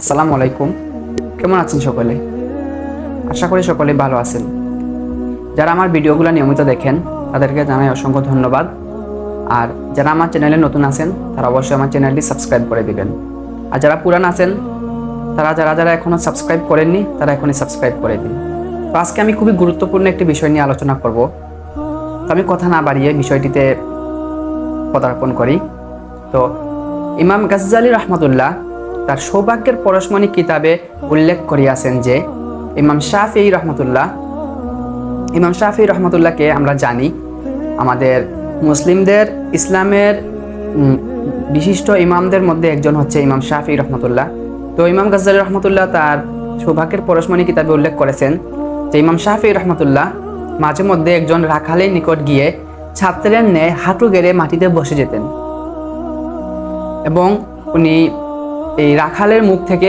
আসসালামু আলাইকুম। কেমন আছেন সকলে? আশা করি সকলে ভালো আছেন। যারা আমার ভিডিওগুলো নিয়মিত দেখেন তাদেরকে জানাই অসংখ্য ধন্যবাদ। আর যারা আমার চ্যানেলে নতুন আছেন তারা অবশ্যই আমার চ্যানেলটি সাবস্ক্রাইব করে দিবেন। আর যারা পুরান আছেন তারা যারা এখনো সাবস্ক্রাইব করেননি তারা এখনই সাবস্ক্রাইব করে দিন। তো আজকে আমি খুবই গুরুত্বপূর্ণ একটি বিষয় নিয়ে আলোচনা করব। তো আমি কথা না বাড়িয়ে বিষয়টিতে পদার্পণ করি। তো ইমাম গাজ্জালী রাহমাতুল্লাহ তার সৌভাগ্যের পরশমণি কিতাবে উল্লেখ করিয়াছেন যে ইমাম শাফিঈ রহমতুল্লাহকে আমরা জানি আমাদের মুসলিমদের ইসলামের বিশিষ্ট ইমামদের মধ্যে একজন হচ্ছে ইমাম শাফিঈ রহমতুল্লাহ। তো ইমাম গাজ্জালী রহমতুল্লাহ তার সৌভাগ্যের পরশমণি কিতাবে উল্লেখ করেছেন যে ইমাম শাফিঈ রহমতুল্লাহ মাঝে মধ্যে একজন রাখালের নিকট গিয়ে ছাত্রের ন্যায় হাঁটু গেড়ে মাটিতে বসে যেতেন এবং উনি এই রাখালের মুখ থেকে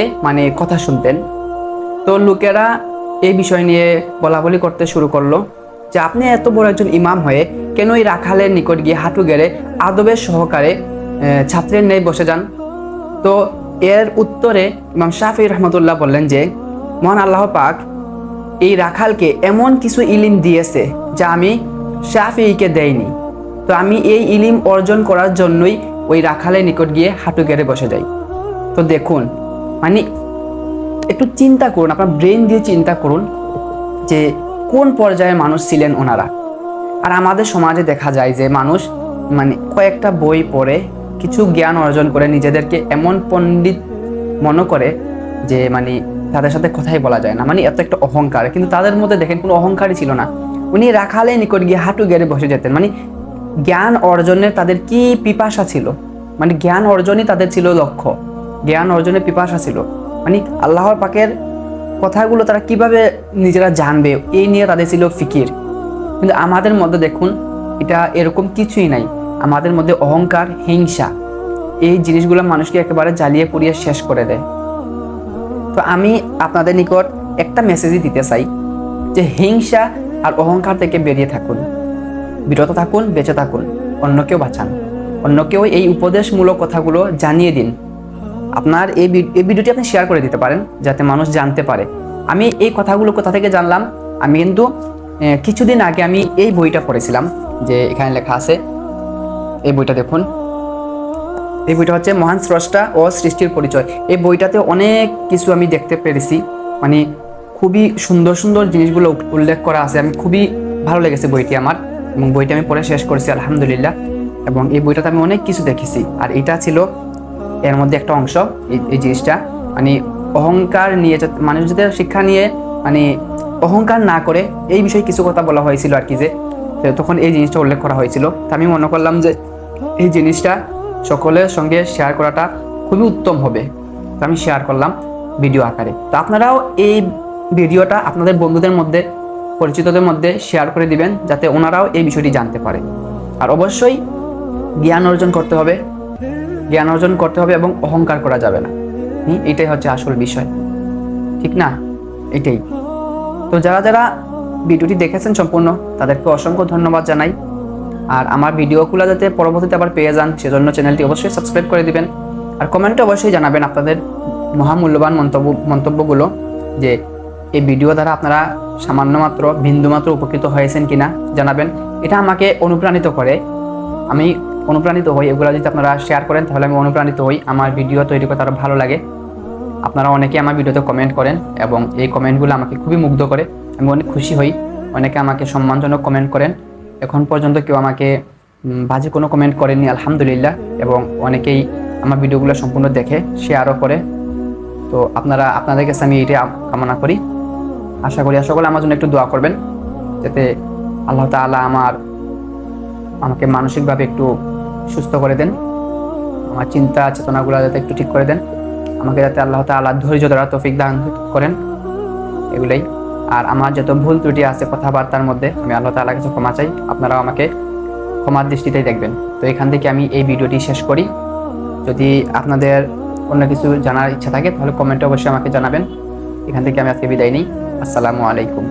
কথা শুনতেন। তো লোকেরা এই বিষয় নিয়ে বলাবলি করতে শুরু করলো যে আপনি এত বড় একজন ইমাম হয়ে কেন এই রাখালের নিকট গিয়ে হাঁটু গেড়ে আদবের সহকারে ছাত্রের ন্যায় বসে যান। তো এর উত্তরে ইমাম শাফিঈ রহমতুল্লাহ বললেন যে মহান আল্লাহ পাক এই রাখালকে এমন কিছু ইলিম দিয়েছে যা আমি শাফিঈকে দেইনি। তো আমি এই ইলিম অর্জন করার জন্যই ওই রাখালের নিকট গিয়ে হাঁটু গেড়ে বসে যাই। তো দেখুন একটু চিন্তা করুন, আপনার ব্রেন দিয়ে চিন্তা করুন যে কোন পর্যায়ে মানুষ ছিলেন ওনারা। আর আমাদের সমাজে দেখা যায় যে মানুষ কয়েকটা বই পড়ে কিছু জ্ঞান অর্জন করে নিজেদেরকে এমন পণ্ডিত মনে করে যে তাদের সাথে কথাই বলা যায় না, এত একটা অহংকার। কিন্তু তাদের মধ্যে দেখেন কোনো অহংকারই ছিল না। উনি রাখালে নিকট গিয়ে হাঁটু গেড়ে বসে যেতেন। জ্ঞান অর্জনের তাদের কি পিপাসা ছিল, জ্ঞান অর্জনই তাদের ছিল লক্ষ্য, জ্ঞান অর্জনের পিপাসা ছিল। আল্লাহর পাকের কথাগুলো তারা কিভাবে নিজেরা জানবে এই নিয়ে তাদের ছিল ফিকির। কিন্তু আমাদের মধ্যে দেখুন এটা এরকম কিছুই নাই। আমাদের মধ্যে অহংকার, হিংসা, এই জিনিসগুলো মানুষকে একেবারে জ্বালিয়ে পুড়িয়ে শেষ করে দেয়। তো আমি আপনাদের নিকট একটা মেসেজই দিতে চাই যে হিংসা আর অহংকার থেকে বেরিয়ে থাকুন, বিরত থাকুন, বেঁচে থাকুন, অন্যকেও বাঁচান, অন্যকেও এই উপদেশমূলক কথাগুলো জানিয়ে দিন। আপনার এই ভিডিওটি আপনি শেয়ার করে দিতে পারেন যাতে মানুষ জানতে পারে। আমি এই কথাগুলো কোথা থেকে জানলাম, আমি কিন্তু কিছুদিন আগে আমি এই বইটা পড়েছিলাম যে এখানে লেখা আছে, এই বইটা দেখুন। এই বইটা হচ্ছে মহান স্রষ্টা ও সৃষ্টির পরিচয়। এই বইটাতে অনেক কিছু আমি দেখতে পেরেছি, খুবই সুন্দর সুন্দর জিনিসগুলো উল্লেখ করা আছে। আমি খুবই ভালো লেগেছে বইটি আমার, এবং বইটা আমি পড়ে শেষ করেছি আলহামদুলিল্লাহ। এবং এই বইটাতে আমি অনেক কিছু দেখেছি, আর এটা ছিল এর মধ্যে একটা অংশ। এই জিনিসটা অহংকার নিয়ে মানুষদের শিক্ষা নিয়ে অহংকার না করে এই বিষয়ে কিছু কথা বলা হয়েছিল আর কি, যে তখন এই জিনিসটা উল্লেখ করা হয়েছিল। তো আমি মনে করলাম যে এই জিনিসটা সকলের সঙ্গে শেয়ার করাটা খুবই উত্তম হবে, তো আমি শেয়ার করলাম ভিডিও আকারে। তো আপনারাও এই ভিডিওটা আপনাদের বন্ধুদের মধ্যে, পরিচিতদের মধ্যে শেয়ার করে দিবেন যাতে ওনারাও এই বিষয়টি জানতে পারে। আর অবশ্যই জ্ঞান অর্জন করতে হবে, এবং অহংকার করা যাবে না। এটাই হচ্ছে আসল বিষয়, ঠিক না? এটাই। তো যারা ভিডিওটি দেখেছেন সম্পূর্ণ তাদেরকে অসংখ্য ধন্যবাদ জানাই। আর আমার ভিডিওগুলো যাতে পরবর্তীতে আবার পেয়ে যান সেজন্য চ্যানেলটি অবশ্যই সাবস্ক্রাইব করে দিবেন। আর কমেন্টে অবশ্যই জানাবেন আপনাদের মহামূল্যবান মন্তব্যগুলো, যে এই ভিডিও দ্বারা আপনারা সামান্য বিন্দুমাত্র উপকৃত হয়েছেন কিনা জানাবেন। এটা আমাকে অনুপ্রাণিত করে, আমি অনুপ্রাণিত হই। এগুলো যদি আপনারা শেয়ার করেন তাহলে আমি অনুপ্রাণিত হই, আমার ভিডিও তৈরি করতে আরও ভালো লাগে। আপনারা অনেকে আমার ভিডিওতে কমেন্ট করেন এবং এই কমেন্টগুলো আমাকে খুবই মুগ্ধ করে, আমি অনেক খুশি হই। অনেকে আমাকে সম্মানজনক কমেন্ট করেন, এখন পর্যন্ত কেউ আমাকে বাজে কোনো কমেন্ট করেননি আলহামদুলিল্লাহ। এবং অনেকেই আমার ভিডিওগুলো সম্পূর্ণ দেখে শেয়ারও করে। তো আপনাদের কাছে আমি এটা কামনা করি, আশা করি সকলে আমার জন্য একটু দোয়া করবেন যাতে আল্লাহ তাআলা আমাকে মানসিকভাবে একটু সুস্থ করে দেন, আমার চিন্তা চেতনাগুলো যাতে একটু ঠিক করে দেন, আমাকে যাতে আল্লাহ তাআলা ধৈর্য ধরার তৌফিক দান করেন, এগুলোই। আর আমার যত ভুল ত্রুটি আছে কথাবার্তার মধ্যে আমি আল্লাহ তাআলার কাছে ক্ষমা চাই, আপনারাও আমাকে ক্ষমার দৃষ্টিতেই দেখবেন। তো এখান থেকে আমি এই ভিডিওটি শেষ করি। যদি আপনাদের অন্য কিছু জানার ইচ্ছা থাকে তাহলে কমেন্টে অবশ্যই আমাকে জানাবেন। এখান থেকে আমি আজকে বিদায় নিই। আসসালামু আলাইকুম।